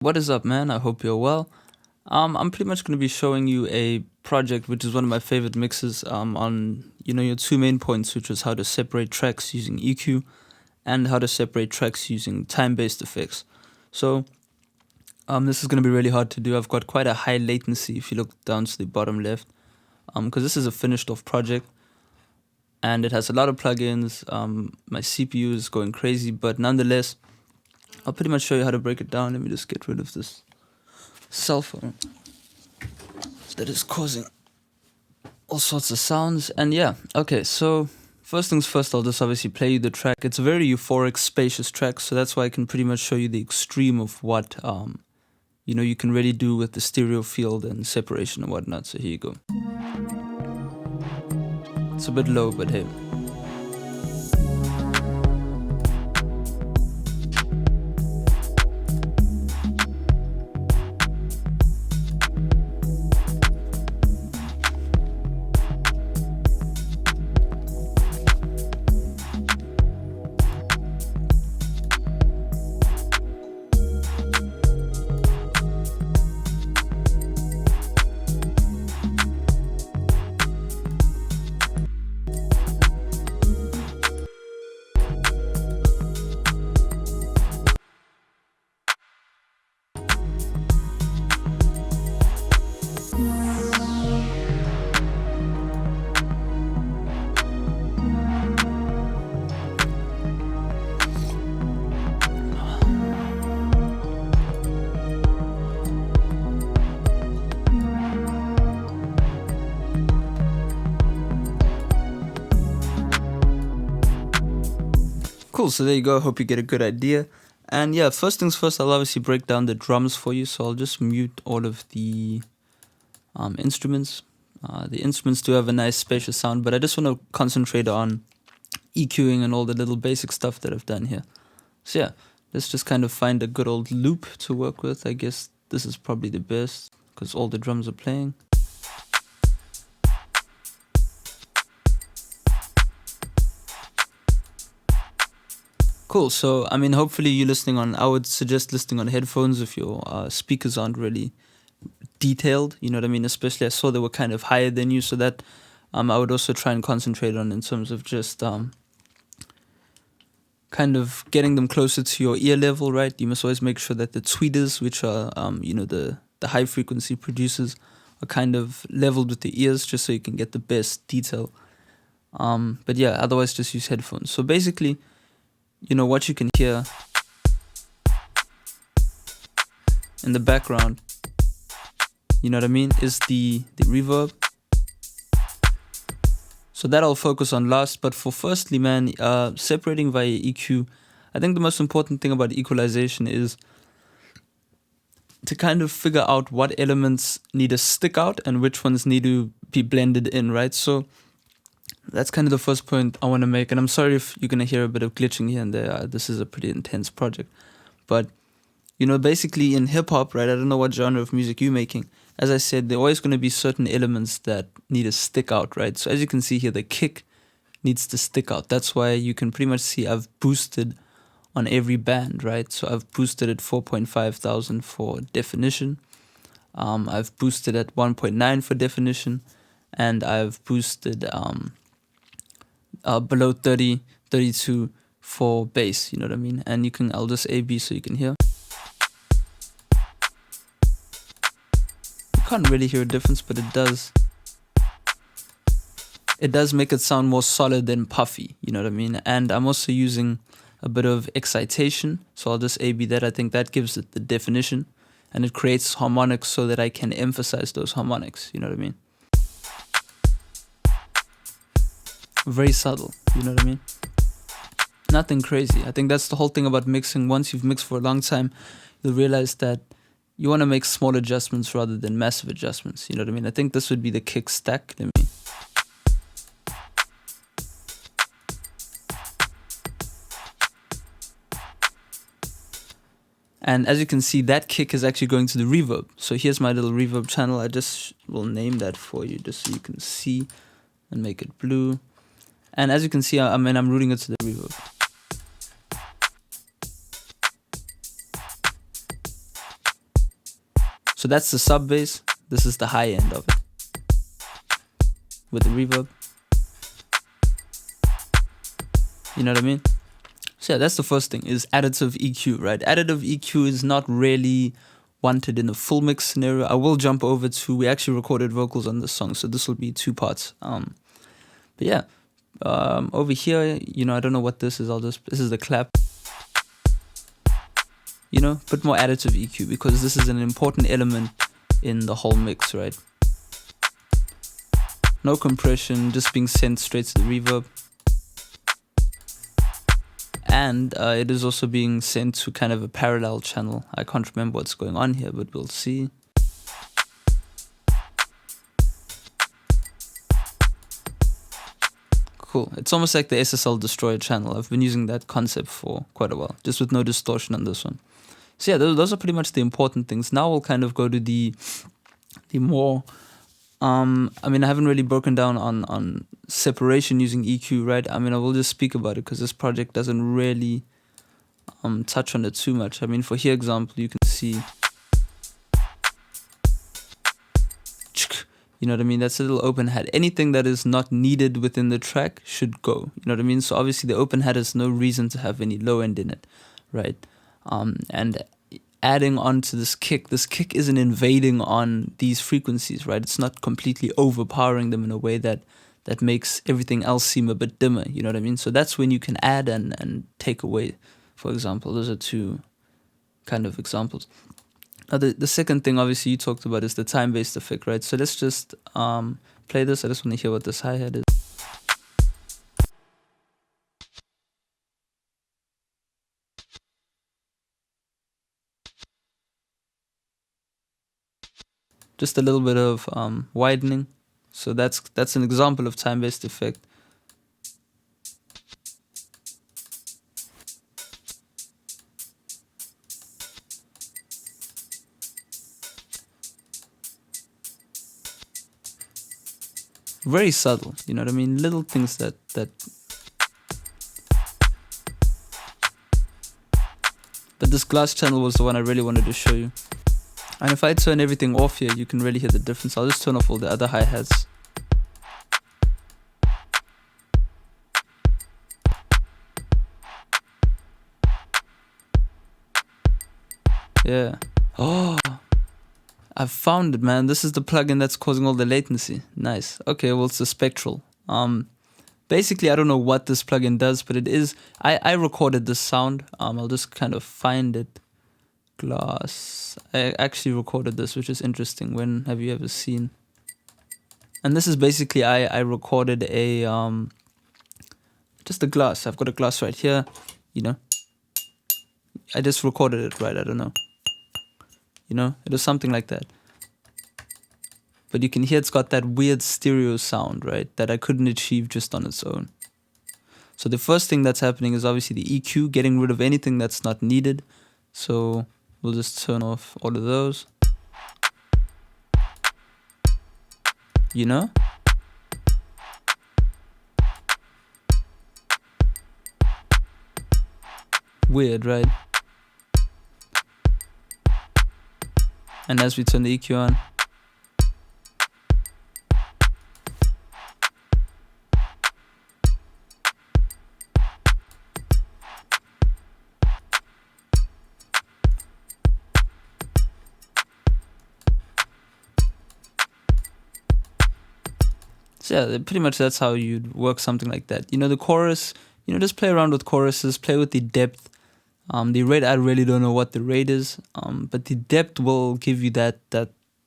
What is up, man? I hope you're well. I'm pretty much going to be showing you a project which is one of my favorite mixes on your two main points, which is how to separate tracks using EQ and how to separate tracks using time-based effects. So this is going to be really hard to do. I've got quite a high latency if you look down to the bottom left, because this is a finished off project and it has a lot of plugins. My CPU is going crazy, but nonetheless, I'll pretty much show you how to break it down. Let me just get rid of this cell phone that is causing all sorts of sounds. And yeah, okay, so first things first, I'll just obviously play you the track. It's a very euphoric, spacious track, so that's why I can pretty much show you the extreme of what you can really do with the stereo field and separation and whatnot. So here you go. It's a bit low, but hey. Cool, so there you go. Hope you get a good idea. And yeah, first things first, I'll obviously break down the drums for you. So I'll just mute all of the instruments. The instruments do have a nice spacious sound, but I just want to concentrate on EQing and all the little basic stuff that I've done here. So yeah, let's just kind of find a good old loop to work with. I guess this is probably the best because all the drums are playing. Cool, so I mean, hopefully you're listening on, I would suggest listening on headphones if your speakers aren't really detailed, you know what I mean? Especially I saw they were kind of higher than you, so that I would also try and concentrate on in terms of just kind of getting them closer to your ear level, right? You must always make sure that the tweeters, which are, the high frequency producers, are kind of leveled with the ears just so you can get the best detail. But yeah, otherwise just use headphones. So basically, what you can hear in the background, you know what I mean, is the reverb. So that I'll focus on last, but for firstly, man, separating via EQ, I think the most important thing about equalization is to kind of figure out what elements need to stick out and which ones need to be blended in, right? So that's kind of the first point I want to make. And I'm sorry if you're going to hear a bit of glitching here and there. This is a pretty intense project. But, basically in hip hop, right, I don't know what genre of music you're making. As I said, there are always going to be certain elements that need to stick out, right? So as you can see here, the kick needs to stick out. That's why you can pretty much see I've boosted on every band, right? So I've boosted at 4.5 thousand for definition. I've boosted at 1.9 for definition. And I've boosted below 30, 32 for bass, you know what I mean? And I'll just A-B so you can hear. You can't really hear a difference, but it does make it sound more solid than puffy, you know what I mean? And I'm also using a bit of excitation, so I'll just A-B that. I think that gives it the definition, and it creates harmonics so that I can emphasize those harmonics, you know what I mean? Very subtle, you know what I mean? Nothing crazy. I think that's the whole thing about mixing. Once you've mixed for a long time, you'll realize that you want to make small adjustments rather than massive adjustments, you know what I mean? I think this would be the kick stack. And as you can see, that kick is actually going to the reverb. So here's my little reverb channel. I just will name that for you just so you can see and make it blue. And as you can see, I'm routing it to the reverb. So that's the sub bass. This is the high end of it with the reverb. You know what I mean? So yeah, that's the first thing, is additive EQ, right? Additive EQ is not really wanted in a full mix scenario. I will jump over to, we actually recorded vocals on this song, so this will be 2 parts. But yeah, over here, you know, I don't know what this is. This is the clap. You know, put more additive EQ because this is an important element in the whole mix, right? No compression, just being sent straight to the reverb. And it is also being sent to kind of a parallel channel. I can't remember what's going on here, but we'll see. Cool. It's almost like the SSL destroyer channel. I've been using that concept for quite a while, just with no distortion on this one. So yeah, those are pretty much the important things. Now we'll kind of go to the more... I mean, I haven't really broken down on separation using EQ, right? I mean, I will just speak about it because this project doesn't really touch on it too much. I mean, for here example, you can see, you know what I mean? That's a little open hat. Anything that is not needed within the track should go. You know what I mean? So obviously the open hat has no reason to have any low end in it, right? And adding on to this kick isn't invading on these frequencies, right? It's not completely overpowering them in a way that makes everything else seem a bit dimmer, you know what I mean? So that's when you can add and take away, for example. Those are 2 kind of examples. Now the second thing, obviously, you talked about is the time-based effect, right? So let's just play this. I just want to hear what this hi-hat is. Just a little bit of widening. So that's an example of time-based effect. Very subtle, you know what I mean? Little things that But this glass channel was the one I really wanted to show you. And if I turn everything off here, you can really hear the difference. I'll just turn off all the other hi-hats. Yeah. Oh, I've found it, man. This is the plugin that's causing all the latency. Nice. Okay, well, it's a spectral. Basically, I don't know what this plugin does, but it is... I recorded this sound. I'll just kind of find it. Glass. I actually recorded this, which is interesting. When have you ever seen? And this is basically I recorded a just a glass. I've got a glass right here, you know. I just recorded it, right? I don't know. You know, it was something like that. But you can hear it's got that weird stereo sound, right? That I couldn't achieve just on its own. So the first thing that's happening is obviously the EQ, getting rid of anything that's not needed. So we'll just turn off all of those. You know? Weird, right? And as we turn the EQ on, so yeah, pretty much that's how you'd work something like that. You know, the chorus, you know, just play around with choruses, play with the depth. The rate, I really don't know what the rate is, but the depth will give you that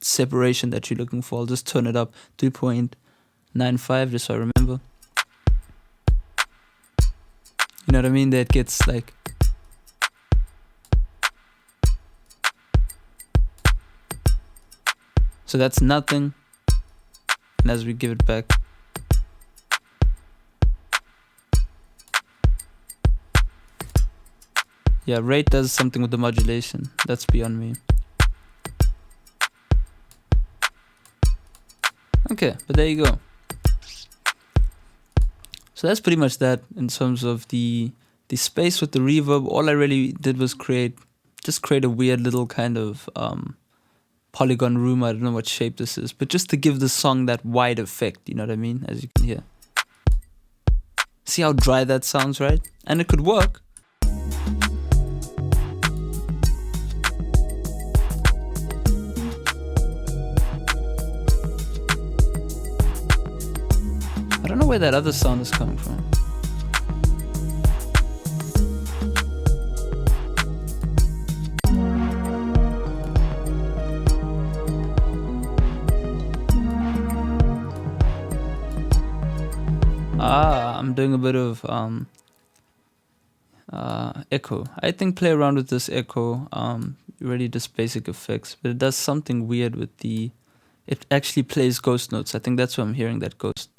separation that you're looking for. I'll just turn it up 3.95 just so I remember. You know what I mean? That gets like... So that's nothing. And as we give it back, yeah, rate does something with the modulation. That's beyond me. Okay, but there you go. So that's pretty much that in terms of the space with the reverb. All I really did was create a weird little kind of polygon room. I don't know what shape this is, but just to give the song that wide effect, you know what I mean? As you can hear. See how dry that sounds, right? And it could work. I don't know where that other sound is coming from. I'm doing a bit of echo. I think play around with this echo, really just basic effects, but it does something weird with it actually plays ghost notes. I think that's why I'm hearing that ghost.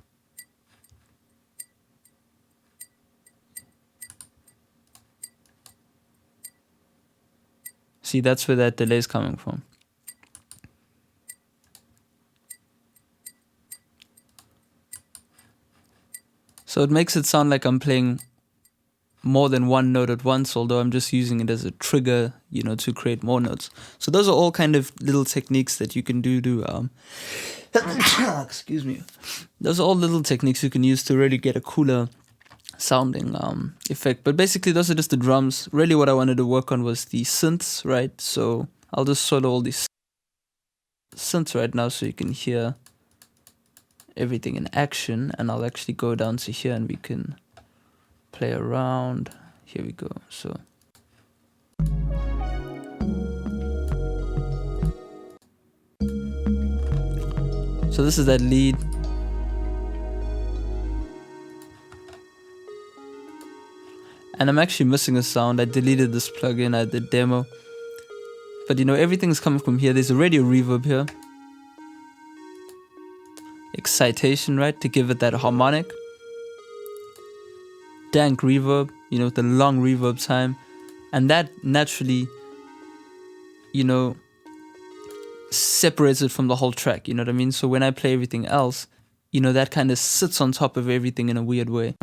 See, that's where that delay is coming from. So it makes it sound like I'm playing more than one note at once, although I'm just using it as a trigger, you know, to create more notes. So those are all kind of little techniques that you can do to, excuse me. Those are all little techniques you can use to really get a cooler sounding effect. But basically those are just the drums. Really what I wanted to work on was the synths, right? So I'll just solo all these synths right now so you can hear everything in action, and I'll actually go down to here and we can play around. Here we go. So this is that lead. And I'm actually missing a sound. I deleted this plugin, I did demo. But you know, everything's coming from here. There's a radio reverb here. Excitation, right, to give it that harmonic. Dank reverb, you know, the long reverb time. And that naturally, you know, separates it from the whole track, you know what I mean? So when I play everything else, you know, that kind of sits on top of everything in a weird way.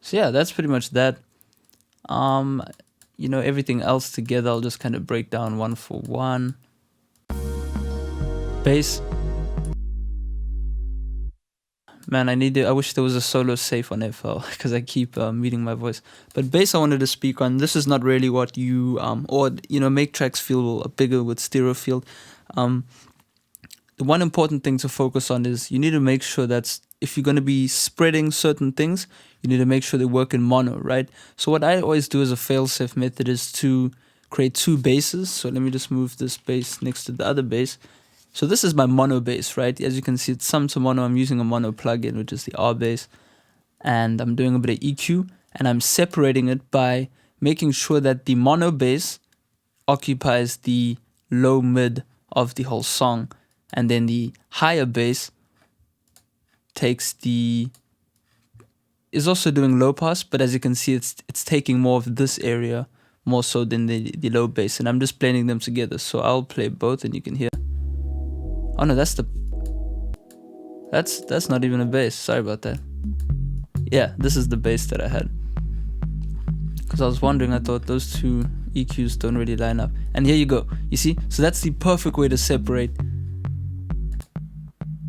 So yeah, that's pretty much that. You know, everything else together, I'll just kind of break down one for one. Bass. Man, I wish there was a solo safe on FL because I keep muting my voice. But bass I wanted to speak on. This is not really what you, or, you know, make tracks feel bigger with stereo field. The one important thing to focus on is you need to make sure that if you're going to be spreading certain things, you need to make sure they work in mono, right? So what I always do as a fail-safe method is to create two basses. So let me just move this bass next to the other bass. So this is my mono bass, right? As you can see, it's sum to mono. I'm using a mono plugin, which is the R bass. And I'm doing a bit of EQ. And I'm separating it by making sure that the mono bass occupies the low mid of the whole song. And then the higher bass is also doing low pass, but as you can see, it's taking more of this area more so than the low bass, and I'm just blending them together. So I'll play both, and you can hear. Oh no, that's not even a bass. Sorry about that. Yeah, this is the bass that I had. Because I was wondering, I thought those two EQs don't really line up. And here you go. You see? So that's the perfect way to separate.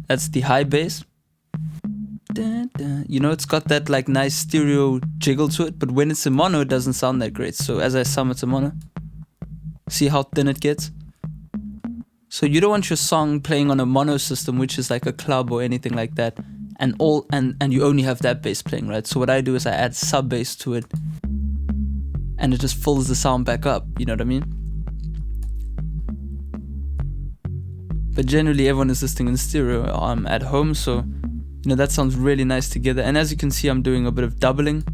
That's the high bass. You know, it's got that like nice stereo jiggle to it, but when it's in mono, it doesn't sound that great. So as I sum it to mono, see how thin it gets? So you don't want your song playing on a mono system, which is like a club or anything like that, and you only have that bass playing, right? So what I do is I add sub bass to it, and it just fills the sound back up. You know what I mean? But generally, everyone is listening in stereo. I'm at home, so you know that sounds really nice together. And as you can see, I'm doing a bit of doubling,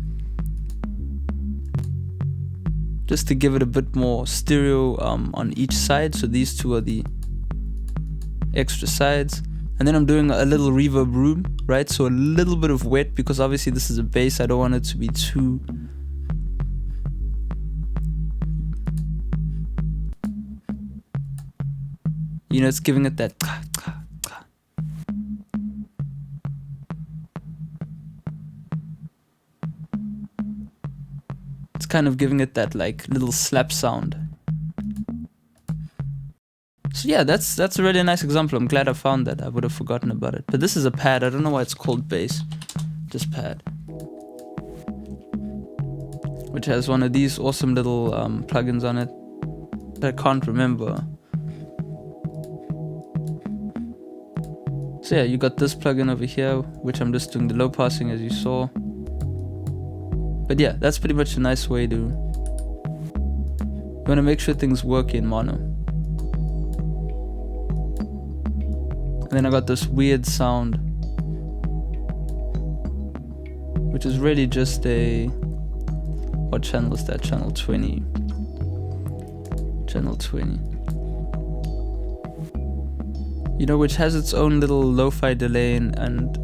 just to give it a bit more stereo on each side. So these two are the extra sides. And then I'm doing a little reverb room, right? So a little bit of wet, because obviously this is a bass. I don't want it to be too You know, it's giving it that. It's kind of giving it that like little slap sound. So yeah, that's a really nice example. I'm glad I found that. I would have forgotten about it. But this is a pad. I don't know why it's called bass. Just pad. Which has one of these awesome little plugins on it. I can't remember. So yeah, you got this plugin over here, which I'm just doing the low passing as you saw. But yeah, that's pretty much a nice way to... You want to make sure things work in mono. And then I got this weird sound, which is really just a... What channel is that? Channel 20. Channel 20. You know, which has its own little lo-fi delay and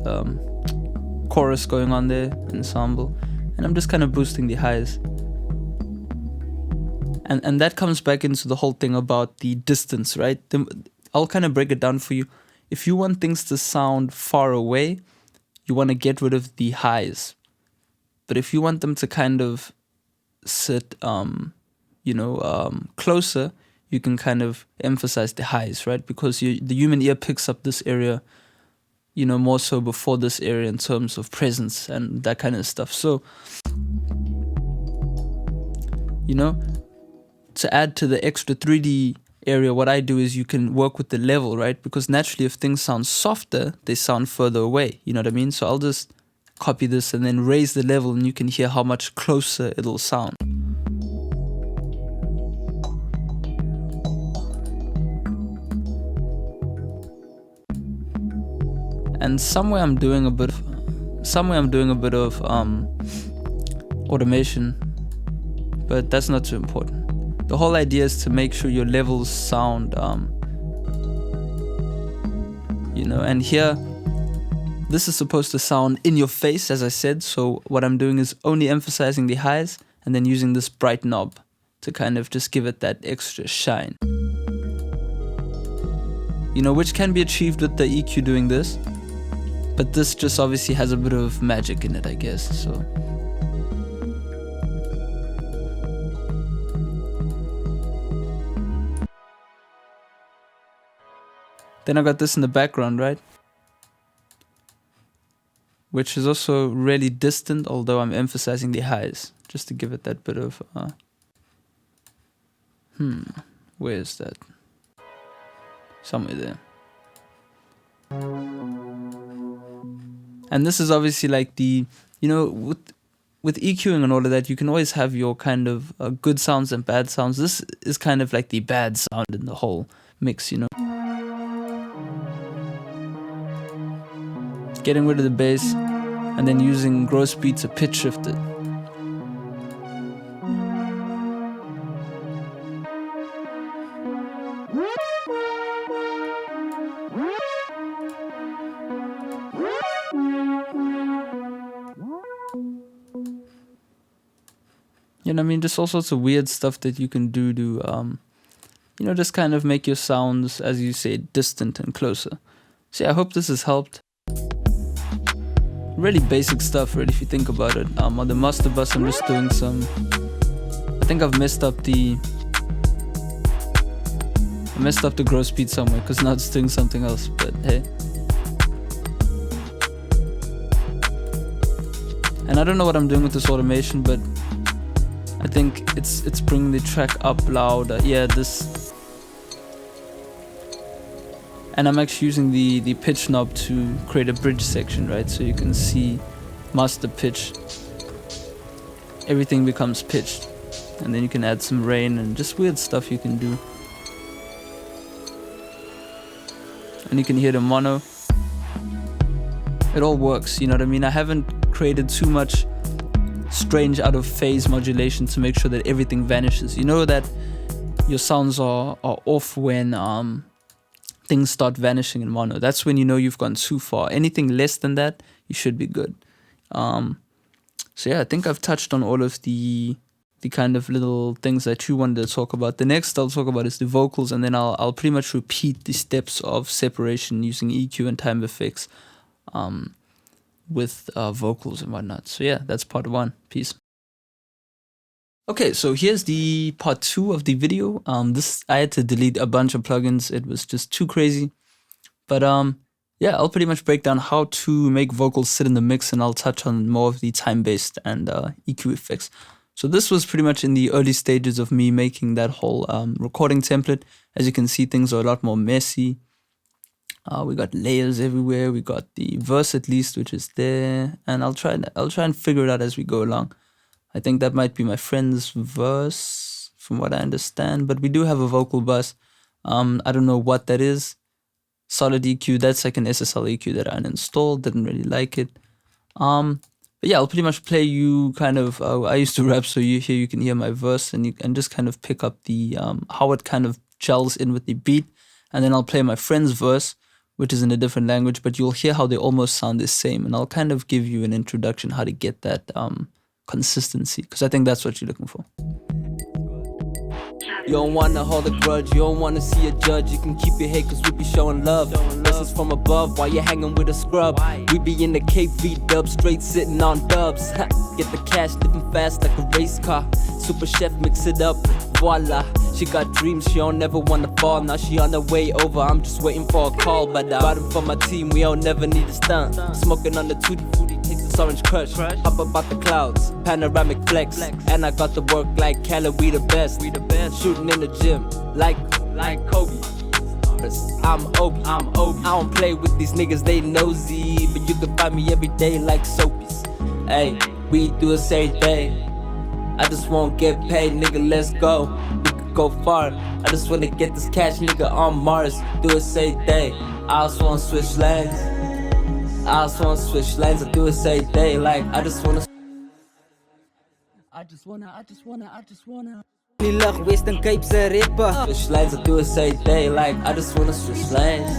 chorus going on there, ensemble. And I'm just kind of boosting the highs. And that comes back into the whole thing about the distance, right? I'll kind of break it down for you. If you want things to sound far away, you want to get rid of the highs. But if you want them to kind of sit, closer, you can kind of emphasize the highs, right? Because the human ear picks up this area, you know, more so before this area in terms of presence and that kind of stuff. So, you know, to add to the extra 3D area, what I do is you can work with the level, right? Because naturally, if things sound softer, they sound further away. You know what I mean? So I'll just copy this and then raise the level, and you can hear how much closer it'll sound. And somewhere I'm doing a bit of automation, but that's not too important. The whole idea is to make sure your levels sound, and here, this is supposed to sound in your face, as I said. So what I'm doing is only emphasizing the highs and then using this bright knob to kind of just give it that extra shine. You know, which can be achieved with the EQ doing this. But this just obviously has a bit of magic in it, I guess, so. Then I got this in the background, right? Which is also really distant, although I'm emphasizing the highs, just to give it that bit of, where is that? Somewhere there. And this is obviously like the, you know, with EQing and all of that, you can always have your kind of good sounds and bad sounds. This is kind of like the bad sound in the whole mix, you know. Getting rid of the bass and then using gross beat to pitch shift it. You know what I mean? Just all sorts of weird stuff that you can do to, just kind of make your sounds, as you say, distant and closer. So yeah, I hope this has helped. Really basic stuff, really, if you think about it. On the master bus, I'm just doing some... I think I've messed up the gross beat somewhere, because now it's doing something else, but hey. And I don't know what I'm doing with this automation, but I think it's bringing the track up louder. Yeah, this. And I'm actually using the pitch knob to create a bridge section, right? So you can see master pitch. Everything becomes pitched. And then you can add some rain and just weird stuff you can do. And you can hear the mono. It all works, you know what I mean? I haven't created too much strange out of phase modulation to make sure that everything vanishes. You know that your sounds are off when things start vanishing in mono. That's when you know you've gone too far. Anything less than that, you should be good. So yeah, I think I've touched on all of the the kind of little things that you wanted to talk about. The next I'll talk about is the vocals, and then I'll pretty much repeat the steps of separation using EQ and time effects with vocals and whatnot. So yeah, that's part 1. Peace. Okay, so here's the part 2 of the video. This I had to delete a bunch of plugins. It was just too crazy. But yeah, I'll pretty much break down how to make vocals sit in the mix, and I'll touch on more of the time-based and EQ effects. So this was pretty much in the early stages of me making that whole recording template. As you can see, things are a lot more messy. We got layers everywhere. We got the verse at least, which is there, and I'll try and figure it out as we go along. I think that might be my friend's verse, from what I understand. But we do have a vocal bus. I don't know what that is. Solid EQ, that's like an SSL EQ that I uninstalled. Didn't really like it. But yeah, I'll pretty much play you kind of. I used to rap, so you can hear my verse, and you can just kind of pick up the how it kind of gels in with the beat. And then I'll play my friend's verse, which is in a different language, but you'll hear how they almost sound the same. And I'll kind of give you an introduction how to get that consistency, because I think that's what you're looking for. You don't wanna hold a grudge, you don't wanna see a judge. You can keep your hate cause we be showing love. Lessons from above while you're hanging with a scrub. We be in the KV dub, straight sitting on dubs. Get the cash, living fast like a race car. Super chef, mix it up, voila. She got dreams, she don't never wanna fall. Now she on her way over, I'm just waiting for a call. But riding for my team, we don't never need a stunt. Smoking on the tutti frutti, taste this orange crush. Hop up out the clouds, panoramic flex. And I got the work like Cali, we the best. Shooting in the gym, like Kobe. I'm Obi. I don't play with these niggas, they nosy. But you can find me every day like soapies. Hey, we do the same thing. I just won't get paid, nigga, let's go. We could go far. I just wanna get this cash, nigga, on Mars. Do the same thing. I just wanna switch lanes. I do the same thing. Like, I just wanna. Die lug, Western Cape se rapper. Switch lanes, I do the same thing. Like, I just wanna switch lanes.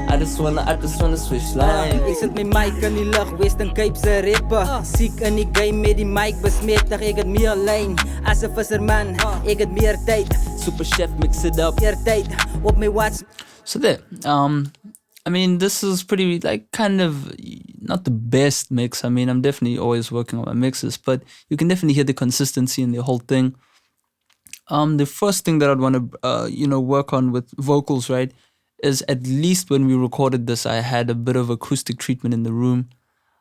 I just wanna switch lanes. Ek sit my mic in die lug, Western Cape se rapper. Siek in die game met die mic besmetig. Ek het meer lyn as 'n visserman. Ek het meer tyd. Super chef, mix it up. Meer tyd op my watch. So there. I mean, this is pretty, like, kind of not the best mix. I mean, I'm definitely always working on my mixes, but you can definitely hear the consistency in the whole thing. The first thing that I'd want to, work on with vocals, right, is at least when we recorded this, I had a bit of acoustic treatment in the room.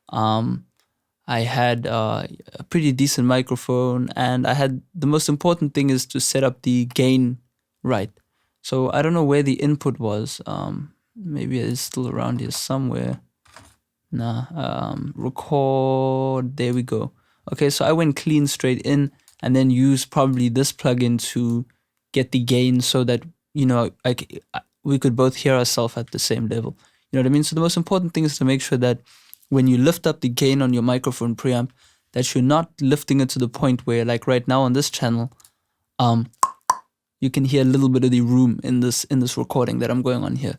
I had a pretty decent microphone, and the most important thing is to set up the gain right. So I don't know where the input was. Maybe it's still around here somewhere. Record, there we go. Okay, so I went clean straight in, and then use probably this plugin to get the gain so that, we could both hear ourselves at the same level. You know what I mean? So the most important thing is to make sure that when you lift up the gain on your microphone preamp, that you're not lifting it to the point where, like right now on this channel, you can hear a little bit of the room in this recording that I'm going on here,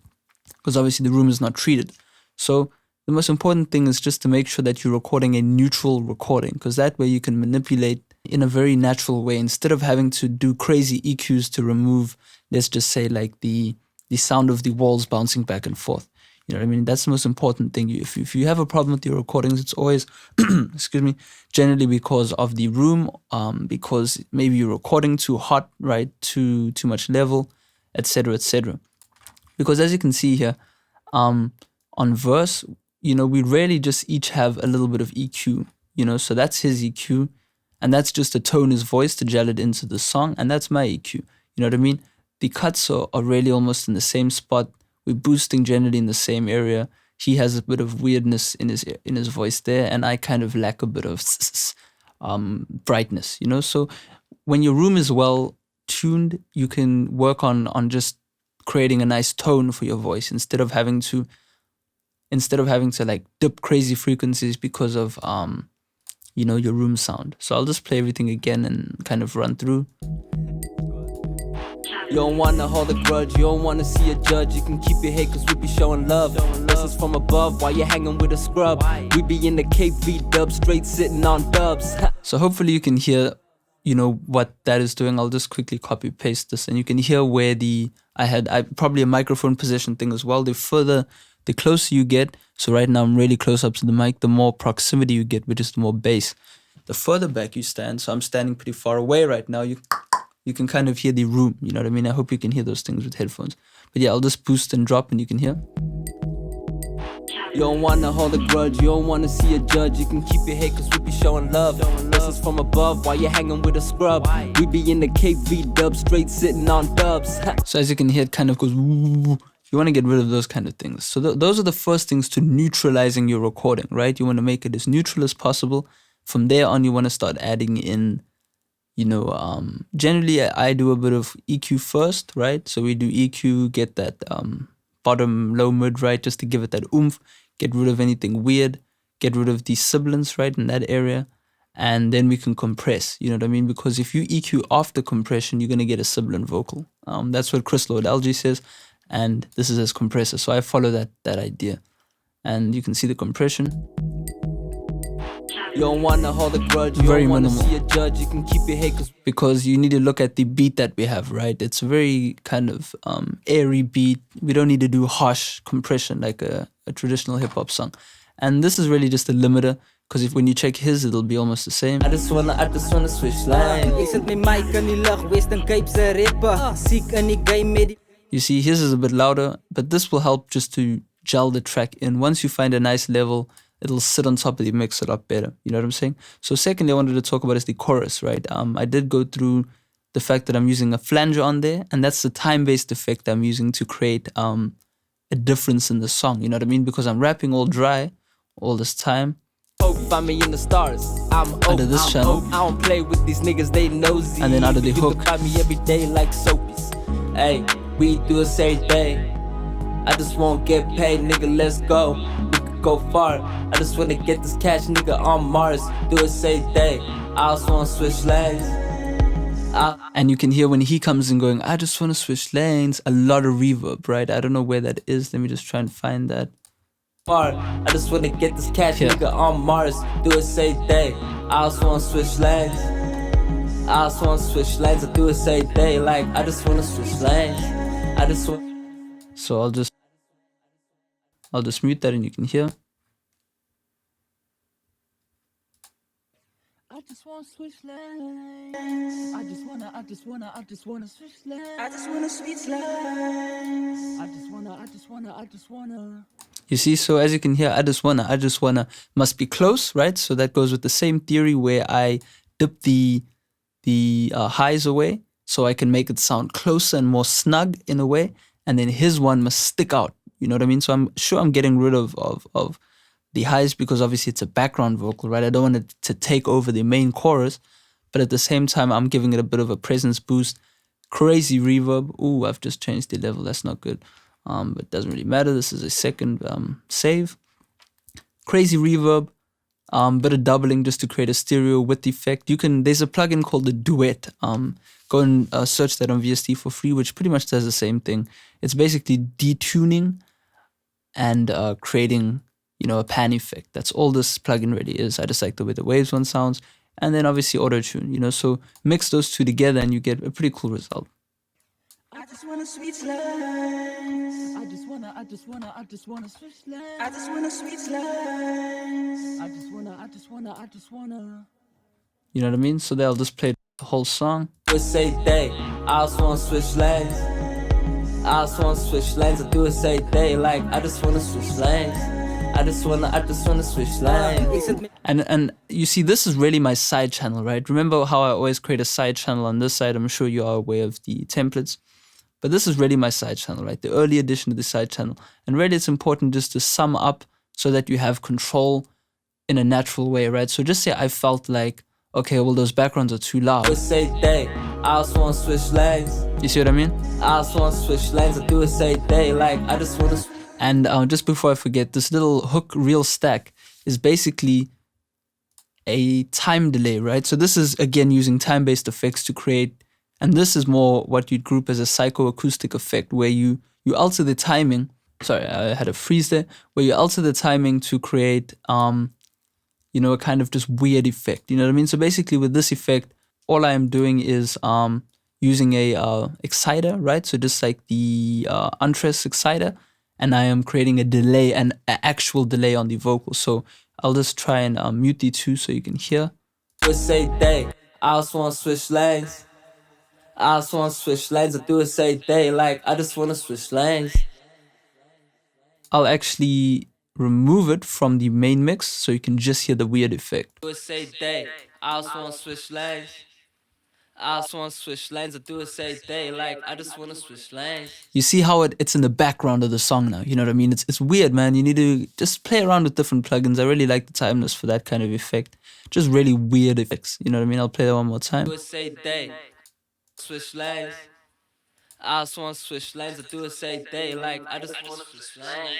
because obviously the room is not treated. So the most important thing is just to make sure that you're recording a neutral recording, because that way you can manipulate in a very natural way instead of having to do crazy EQs to remove, let's just say, like the sound of the walls bouncing back and forth. You know what I mean? That's the most important thing. If you have a problem with your recordings, it's always, excuse me, generally because of the room, because maybe you're recording too hot, right? Too much level, etc., etc. Because as you can see here, on verse, we rarely just each have a little bit of EQ, so that's his EQ, and that's just to tone his voice to gel it into the song, and that's my EQ. You know what I mean? The cuts are really almost in the same spot. We're boosting generally in the same area. He has a bit of weirdness in his voice there, and I kind of lack a bit of brightness, So when your room is well tuned, you can work on just creating a nice tone for your voice instead of having to like dip crazy frequencies because of your room sound. So I'll just play everything again and kind of run through. You don't wanna hold a grudge, you don't wanna see a judge. You can keep your hate cause we be showing love. Lessons from above while you're hanging with a scrub. We be in the KV dub, straight sitting on dubs. So hopefully you can hear, what that is doing, I'll just quickly copy paste this, and you can hear where I probably a microphone position thing as well. The closer you get, so right now I'm really close up to the mic, the more proximity you get, which is the more bass. The further back you stand, so I'm standing pretty far away right now, you can kind of hear the room, you know what I mean? I hope you can hear those things with headphones. But yeah, I'll just boost and drop and you can hear. You don't wanna hold a grudge, you don't wanna see a judge. You can keep your hate cause we be showing love. Lessons from above while you're hanging with a scrub. We be in the KV dub, straight sitting on dubs. So as you can hear, it kind of goes woo. You want to get rid of those kind of things. So those are the first things to neutralizing your recording, right? You want to make it as neutral as possible. From there on, you want to start adding in, generally I do a bit of EQ first, right? So we do EQ, get that bottom, low, mid, right? Just to give it that oomph, get rid of anything weird, get rid of these sibilants, right? In that area. And then we can compress, you know what I mean? Because if you EQ off the compression, you're going to get a sibilant vocal. That's what Chris Lord Algae says. And this is his compressor. So I follow that idea. And you can see the compression. You don't wanna hold a grudge, you Very don't wanna minimal. see a judge, you can keep your hate cause Because you need to look at the beat that we have, right? It's a very kind of airy beat. We don't need to do harsh compression like a traditional hip hop song. And this is really just a limiter. Because if when you check his, it'll be almost the same. I just wanna switch lines. You see, his is a bit louder, but this will help just to gel the track in. Once you find a nice level, it'll sit on top of the mix a lot better. You know what I'm saying? So secondly, I wanted to talk about is the chorus, right? I did go through the fact that I'm using a flanger on there, and that's the time-based effect I'm using to create a difference in the song. You know what I mean? Because I'm rapping all dry all this time. Find me in the stars. I'm Under this channel. I don't play with these niggas, they nosy. And then under the you hook. can find me every day like soapies. Hey, we do the same thing. I just won't get paid, nigga, let's go. We could go far. I just wanna get this cash, nigga, on Mars. Do the same thing. I also wanna switch lanes. And you can hear when he comes in going, I just want to switch lanes, a lot of reverb, right? I don't know where that is. Let me just try and find that. I just wanna get this cash, Yeah. nigga, on Mars. Do the same thing. I also wanna switch lanes. I also wanna switch lanes. I do the same thing. Like, I just wanna switch lanes. I just want. So I'll just mute that and you can hear. I just wanna switch lanes. I just wanna switch lanes. I just wanna switch lanes. I just wanna. You see, so as you can hear, I just wanna must be close, right? So that goes with the same theory where I dip the highs away so I can make it sound closer and more snug in a way. And then his one must stick out. You know what I mean? So I'm sure I'm getting rid of the highs because obviously it's a background vocal, right? I don't want it to take over the main chorus, but at the same time, I'm giving it a bit of a presence boost. Crazy reverb. Ooh, I've just changed the level. That's not good. But it doesn't really matter. This is a second save. Crazy reverb. Bit of doubling just to create a stereo width effect. There's a plugin called the Duet. Go and search that on VST for free, which pretty much does the same thing. It's basically detuning and creating, a pan effect. That's all this plugin really is. I just like the way the waves one sounds. And then obviously auto-tune, so mix those two together and you get a pretty cool result. I just wanna switch lanes. I just wanna switch lanes. I just wanna switch lanes. I just wanna. You know what I mean? So they'll just play the whole song. Do the same thing. I just wanna switch lanes. I just wanna switch lanes. I do the same thing. Like, I just wanna switch lanes. I just wanna switch lanes. And you see, this is really my side channel, right? Remember how I always create a side channel on this side? I'm sure you are aware of the templates. But this is really my side channel, right? The early addition to the side channel. And really it's important just to sum up so that you have control in a natural way, right? So just say I felt like, okay, well, those backgrounds are too loud. Do the same thing. I also wanna switch lanes. You see what I mean? I also wanna switch lanes. I do the same thing. Like, I just wanna. And just before I forget, this little hook reel stack is basically a time delay, right? So this is, again, using time-based effects to create, and this is more what you'd group as a psychoacoustic effect, where you alter the timing. Sorry, I had a freeze there. Where you alter the timing to create, a kind of just weird effect. You know what I mean? So basically with this effect, all I am doing is using a exciter, right? So just like the untress exciter, and I am creating a delay, an actual delay on the vocal. So I'll just try and mute the two so you can hear. Do it say they. I just wanna switch lanes. I just wanna switch lanes. I do it say they. Like I just wanna switch lanes. I'll actually remove it from the main mix so you can just hear the weird effect. Do it say they. I just wanna switch lanes. I just wanna switch lanes. I do it say they. Like I just wanna switch lanes. You see how it's in the background of the song now. You know what I mean? It's weird, man. You need to just play around with different plugins. I really like the timeless for that kind of effect. Just really weird effects. You know what I mean? I'll play that one more time. Do it say they. Switch lanes. I just wanna switch lanes. I do it say they. Like I just wanna switch lanes.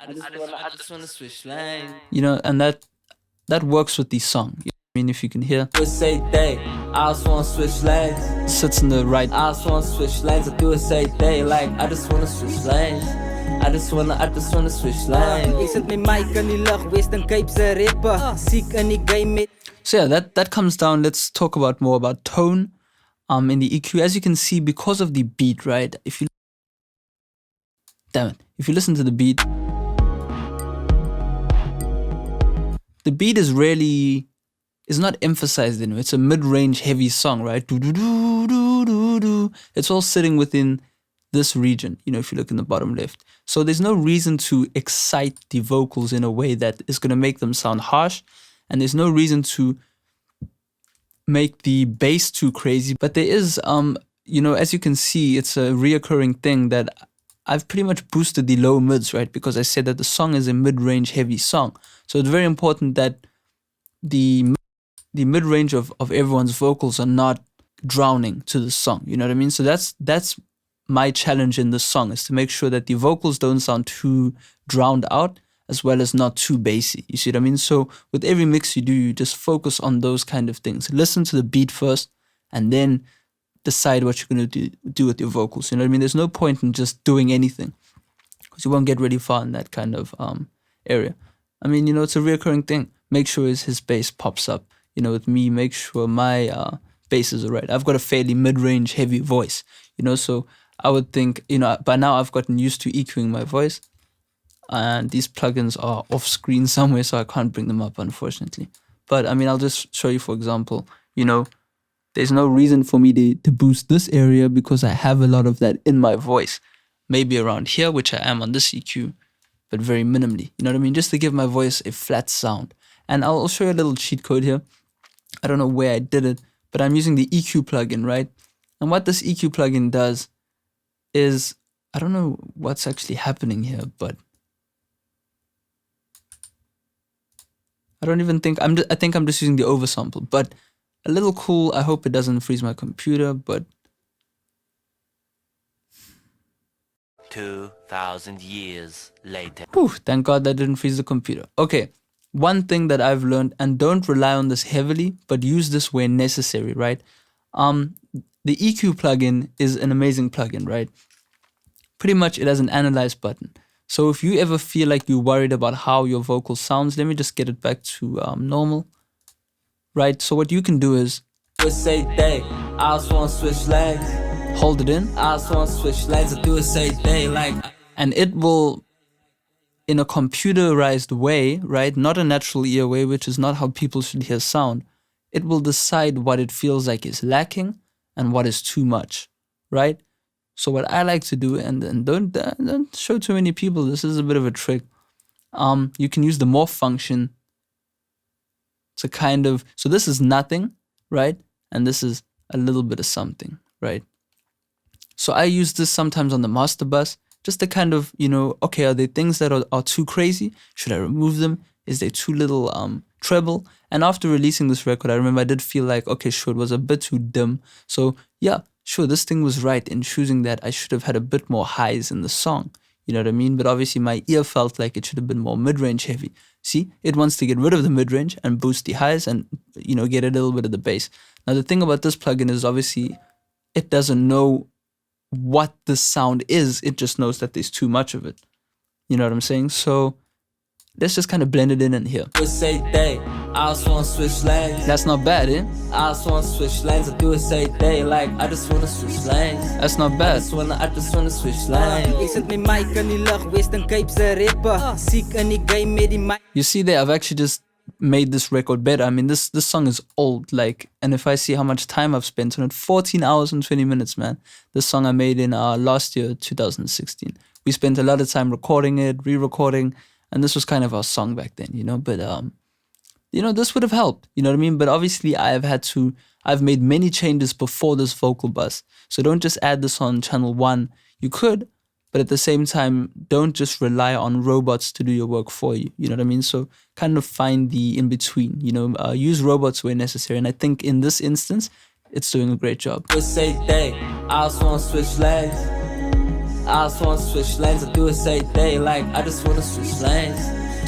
I just wanna switch lanes. You know, and that works with the song. You know what I mean? If you can hear. Do it say they. I just wanna switch lanes. Sits in the right. I just wanna switch lanes. I do it say they. Like I just wanna switch lanes. I just wanna switch lanes. Ek sit my mic in die lug, Western Cape se rapper. Siek in die game met. So yeah, that comes down. Let's talk about more about tone. In the EQ, as you can see, because of the beat, right? If you listen to the beat is not emphasized in it. It's a mid-range heavy song, right? Do, do, do, do, do, do. It's all sitting within this region, you know, if you look in the bottom left. So there's no reason to excite the vocals in a way that is going to make them sound harsh, and there's no reason to make the bass too crazy. But there is, you know, as you can see, it's a reoccurring thing that I've pretty much boosted the low mids, right? Because I said that the song is a mid-range heavy song. So it's very important that the mid-range of everyone's vocals are not drowning to the song. You know what I mean? So that's my challenge in this song, is to make sure that the vocals don't sound too drowned out, as well as not too bassy. You see what I mean? So with every mix you do, you just focus on those kind of things. Listen to the beat first, and then decide what you're going to do with your vocals. You know what I mean? There's no point in just doing anything, because you won't get really far in that kind of area. I mean, you know, it's a reoccurring thing. Make sure his bass pops up. You know, with me, make sure my basses are right. I've got a fairly mid-range heavy voice, you know, so I would think, you know, by now I've gotten used to EQing my voice, and these plugins are off screen somewhere, so I can't bring them up, unfortunately. But I mean, I'll just show you, for example, you know, there's no reason for me to boost this area because I have a lot of that in my voice. Maybe around here, which I am on this EQ, but very minimally. You know what I mean? Just to give my voice a flat sound. And I'll show you a little cheat code here. I don't know where I did it, but I'm using the EQ plugin, right? And what this EQ plugin does is, I don't know what's actually happening here, but I don't even think, I think I'm just using the oversample, but a little cool. I hope it doesn't freeze my computer, but 2,000 years later. whew, thank God that didn't freeze the computer. Okay, one thing that I've learned, and don't rely on this heavily, but use this where necessary, right? The EQ plugin is an amazing plugin, right? Pretty much it has an analyze button. So if you ever feel like you're worried about how your vocal sounds, let me just get it back to normal. Right, so what you can do is say they. I just wanna switch lanes. Hold it in. I just wanna switch lanes. I do it say they. Like, and it will, in a computerized way, right, not a natural ear way, which is not how people should hear sound, it will decide what it feels like is lacking and what is too much, right? So what I like to do, and don't show too many people, this is a bit of a trick. You can use the morph function to kind of, so this is nothing, right? And this is a little bit of something, right? So I use this sometimes on the master bus, just to kind of, you know, okay, are there things that are too crazy? Should I remove them? Is there too little treble? And after releasing this record, I remember I did feel like, okay, sure, it was a bit too dim. So yeah, sure, this thing was right in choosing that I should have had a bit more highs in the song. You know what I mean? But obviously my ear felt like it should have been more mid-range heavy. See, it wants to get rid of the mid-range and boost the highs and, you know, get a little bit of the bass. Now the thing about this plugin is obviously it doesn't know what the sound is. It just knows that there's too much of it. You know what I'm saying? So let's just kind of blend it in here. Do it say day, I just wanna switch lanes. That's not bad, eh? I just wanna switch lanes. I do it say day, like I just wanna switch lanes. That's not bad. I just wanna switch lanes. Ek sit my mic in die lug, Western Cape se rapper. Siek in die game met die mic. You see there, I've actually just made this record better. I mean, this song is old, like, and if I see how much time I've spent on it, 14 hours and 20 minutes, man. This song I made in last year, 2016. We spent a lot of time recording it, re-recording, and this was kind of our song back then, you know, but, you know, this would have helped, you know what I mean? But obviously I've made many changes before this vocal bus. So don't just add this on channel 1. You could, but at the same time, don't just rely on robots to do your work for you. You know what I mean? So kind of find the in-between, you know, use robots where necessary. And I think in this instance, it's doing a great job. Do it say day, I just wanna switch lanes. I just wanna switch lanes. I do it say day, like I just wanna switch lanes.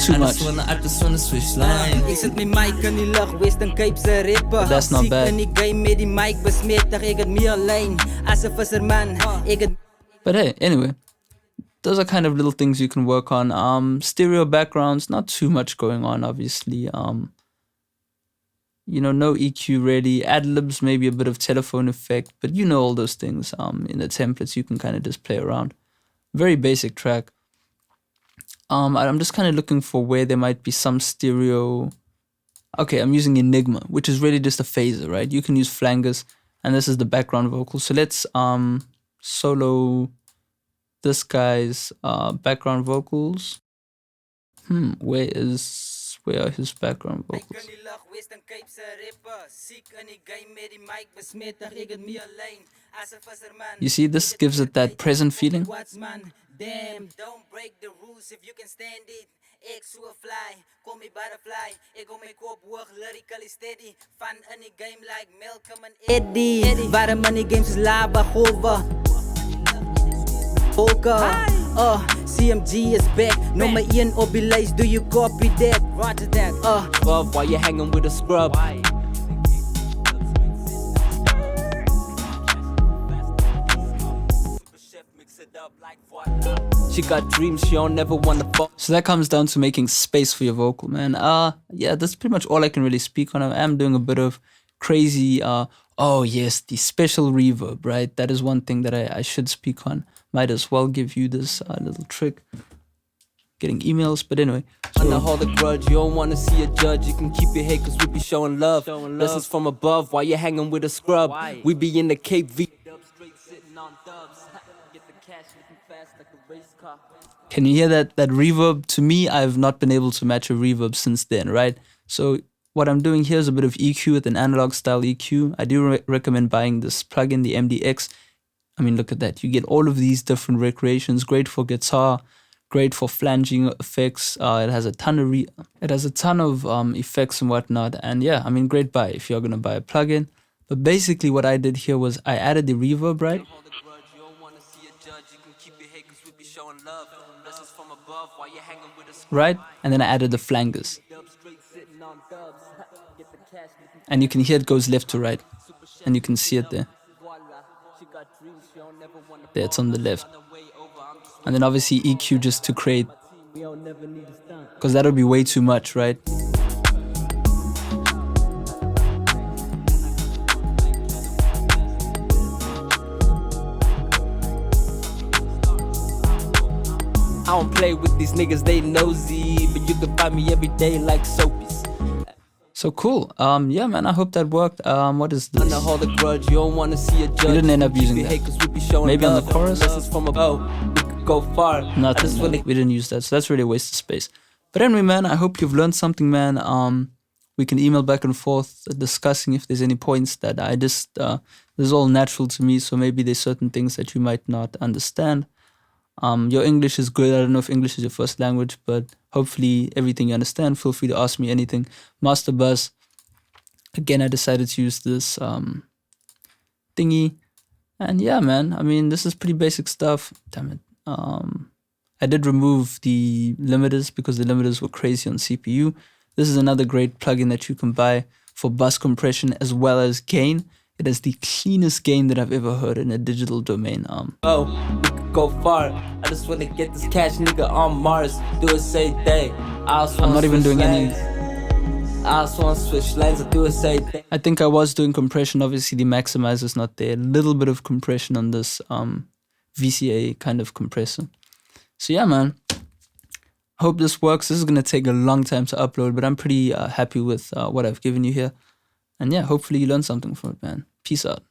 Too much. I just wanna switch lanes. Ek sit my mic in die lug, Western Cape se rapper. But that's not bad. Siek in die game met die mic besmetig, ek het meer lyn as 'n visserman. Ek het But hey, anyway, those are kind of little things you can work on. Stereo backgrounds, not too much going on, obviously. You know, no EQ really. Ad-libs, maybe a bit of telephone effect, but you know all those things. In the templates, you can kind of just play around. Very basic track. I'm just kind of looking for where there might be some stereo. Okay, I'm using Enigma, which is really just a phaser, right? You can use flangers, and this is the background vocal. So let's solo this guy's background vocals. Where are his background vocals? in die lug, Western Cape se rapper. Siek in die game met die mic besmetig, ek het meer lyn as 'n visserman. You see, this gives it that present feeling. Man, damn, don't break the rules if you can stand it. Ek so fly, call me butterfly. Ek hou my kop hoog, lyrically steady. Fun in die game like Malcolm and Eddie. Warm in die games is lava golwe. CMG is back. Nummer 1 op die lys, do you copy that? Roger that. Love while you hanging with a scrub. She got dreams, she don't never wanna fall. So that comes down to making space for your vocal, man. Yeah, that's pretty much all I can really speak on. I am doing a bit of crazy, oh yes, the special reverb, right? That is one thing that I should speak on. Might as well give you this little trick. Getting emails, but anyway. Wanna hold a grudge, you don't wanna see a judge. You can keep your hate cause we be showing love. Lessons from above while you're hanging with a scrub. We be in the Cape V. Can you hear that reverb? To me, I've not been able to match a reverb since then, right? So what I'm doing here is a bit of EQ with an analog style EQ. I do recommend buying this plugin, the MDX. I mean, look at that. You get all of these different recreations. Great for guitar, great for flanging effects. It has a ton of effects and whatnot. And yeah, I mean, great buy if you're gonna buy a plugin. But basically, what I did here was I added the reverb, right? Right, and then I added the flangers. And you can hear it goes left to right. And you can see it there. There, it's on the left. And then obviously EQ just to create, because that would be way too much, right? I don't play with these niggas, they nosy, but you can find me every day like soapies. So cool. Yeah, man, I hope that worked. What is this? Wanna hold a grudge, you don't wanna see a judge. We didn't end up using that. Maybe on the chorus? Lessons from above, we could go far. Nothing, no, we didn't use that, so that's really a waste of space. But anyway, man, I hope you've learned something, man. We can email back and forth discussing if there's any points that I just, this is all natural to me, so maybe there's certain things that you might not understand. Your English is good. I don't know if English is your first language, but hopefully everything you understand. Feel free to ask me anything. Master bus. Again, I decided to use this thingy. And yeah, man, I mean, this is pretty basic stuff. Damn it. I did remove the limiters because the limiters were crazy on CPU. This is another great plugin that you can buy for bus compression as well as gain. It has the cleanest gain that I've ever heard in a digital domain. go far. I just wanna get this cash, nigga, on Mars. Do it, say day. I'm not even doing any. I just wanna switch lanes, I do it, say day. I think I was doing compression. Obviously, the maximizer's not there. A little bit of compression on this VCA kind of compressor. So yeah, man. Hope this works. This is gonna take a long time to upload, but I'm pretty happy with what I've given you here. And yeah, hopefully you learned something from it, man. Peace out.